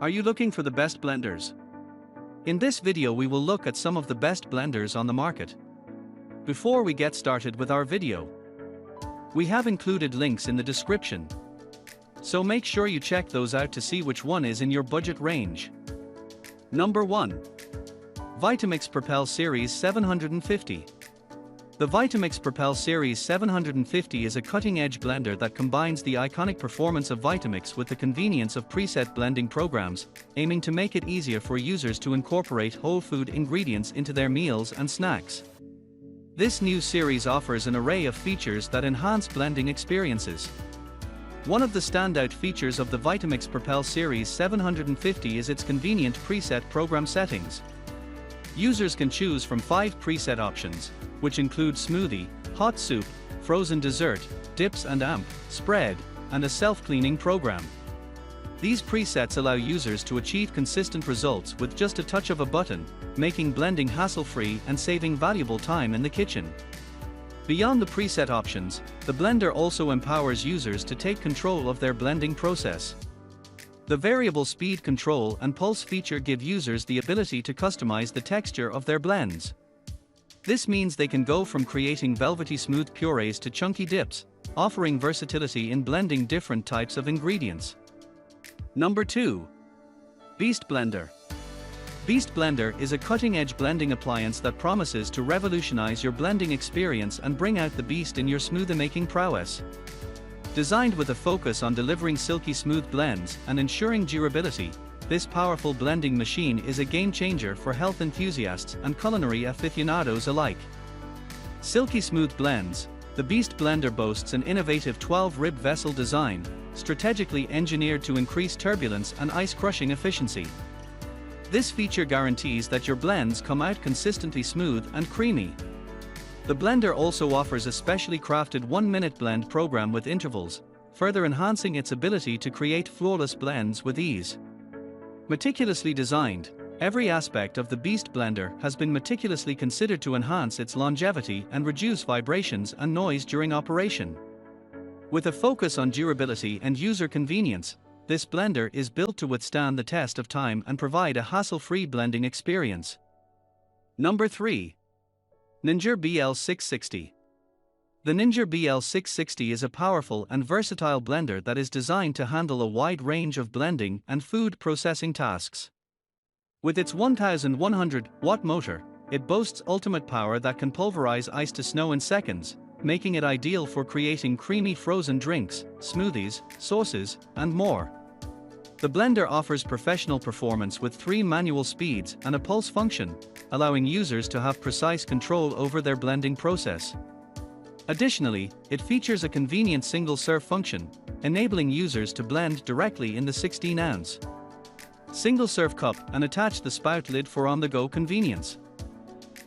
Are you looking for the best blenders? In this video we will look at some of the best blenders on the market. Before we get started with our video, we have included links in the description, so make sure you check those out to see which one is in your budget range. Number 1. Vitamix Propel Series 750. The Vitamix Propel Series 750 is a cutting-edge blender that combines the iconic performance of Vitamix with the convenience of preset blending programs, aiming to make it easier for users to incorporate whole food ingredients into their meals and snacks. This new series offers an array of features that enhance blending experiences. One of the standout features of the Vitamix Propel Series 750 is its convenient preset program settings. Users can choose from 5 preset options, which include smoothie, hot soup, frozen dessert, dips and amp, spread, and a self-cleaning program. These presets allow users to achieve consistent results with just a touch of a button, making blending hassle-free and saving valuable time in the kitchen. Beyond the preset options, the blender also empowers users to take control of their blending process. The variable speed control and pulse feature give users the ability to customize the texture of their blends. This means they can go from creating velvety smooth purees to chunky dips, offering versatility in blending different types of ingredients. Number 2. Beast Blender. Beast Blender is a cutting-edge blending appliance that promises to revolutionize your blending experience and bring out the beast in your smoothie-making prowess. Designed with a focus on delivering silky smooth blends and ensuring durability, this powerful blending machine is a game-changer for health enthusiasts and culinary aficionados alike. Silky smooth blends. The Beast Blender boasts an innovative 12-rib vessel design, strategically engineered to increase turbulence and ice-crushing efficiency. This feature guarantees that your blends come out consistently smooth and creamy. The blender also offers a specially crafted 1-minute blend program with intervals, further enhancing its ability to create flawless blends with ease. Meticulously designed, every aspect of the Beast Blender has been meticulously considered to enhance its longevity and reduce vibrations and noise during operation. With a focus on durability and user convenience, this blender is built to withstand the test of time and provide a hassle-free blending experience. Number 3. Ninja BL660. The Ninja BL660 is a powerful and versatile blender that is designed to handle a wide range of blending and food processing tasks. With its 1100-watt motor, it boasts ultimate power that can pulverize ice to snow in seconds, making it ideal for creating creamy frozen drinks, smoothies, sauces, and more. The blender offers professional performance with 3 manual speeds and a pulse function, allowing users to have precise control over their blending process. Additionally, it features a convenient single-serve function, enabling users to blend directly in the 16-ounce single-serve cup and attach the spout lid for on-the-go convenience.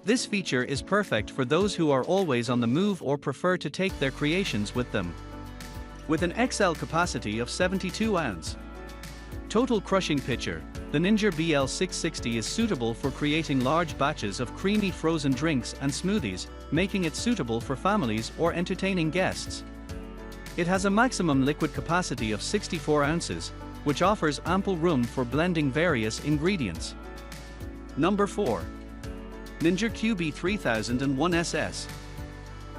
This feature is perfect for those who are always on the move or prefer to take their creations with them. With an XL capacity of 72 ounce total crushing pitcher, the Ninja BL660 is suitable for creating large batches of creamy frozen drinks and smoothies, making it suitable for families or entertaining guests. It has a maximum liquid capacity of 64 ounces, which offers ample room for blending various ingredients. Number 4. Ninja QB3001 SS.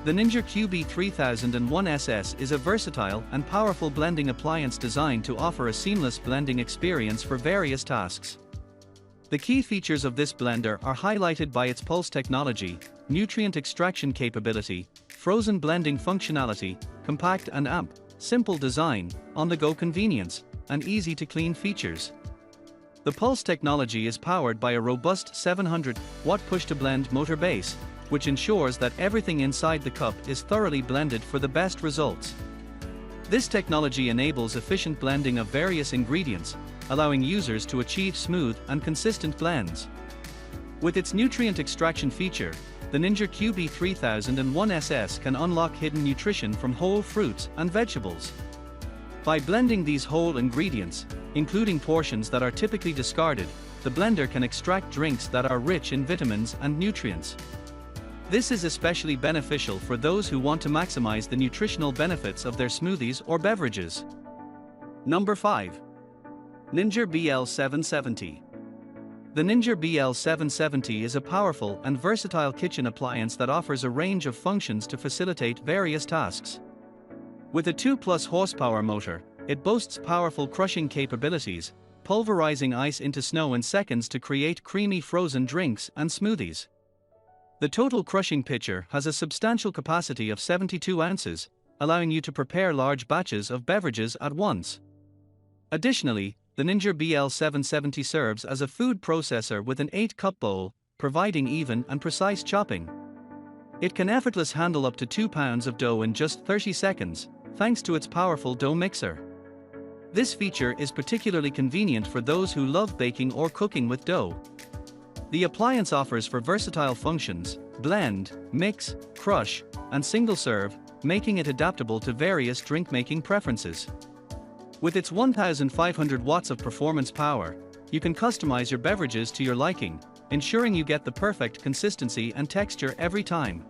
The Ninja QB3001 SS is a versatile and powerful blending appliance designed to offer a seamless blending experience for various tasks. The key features of this blender are highlighted by its pulse technology, nutrient extraction capability, frozen blending functionality, compact and amp, simple design, on-the-go convenience, and easy-to-clean features. The pulse technology is powered by a robust 700-watt push-to-blend motor base, which ensures that everything inside the cup is thoroughly blended for the best results. This technology enables efficient blending of various ingredients, allowing users to achieve smooth and consistent blends. With its nutrient extraction feature, the Ninja QB3001 SS can unlock hidden nutrition from whole fruits and vegetables. By blending these whole ingredients, including portions that are typically discarded, the blender can extract drinks that are rich in vitamins and nutrients. This is especially beneficial for those who want to maximize the nutritional benefits of their smoothies or beverages. Number 5. Ninja BL770. The Ninja BL770 is a powerful and versatile kitchen appliance that offers a range of functions to facilitate various tasks. With a 2+ horsepower motor, it boasts powerful crushing capabilities, pulverizing ice into snow in seconds to create creamy frozen drinks and smoothies. The total crushing pitcher has a substantial capacity of 72 ounces, allowing you to prepare large batches of beverages at once. Additionally, the Ninja BL770 serves as a food processor with an 8-cup bowl, providing even and precise chopping. It can effortlessly handle up to 2 pounds of dough in just 30 seconds, thanks to its powerful dough mixer. This feature is particularly convenient for those who love baking or cooking with dough. The appliance offers versatile functions: blend, mix, crush, and single serve, making it adaptable to various drink-making preferences. With its 1,500 watts of performance power, you can customize your beverages to your liking, ensuring you get the perfect consistency and texture every time.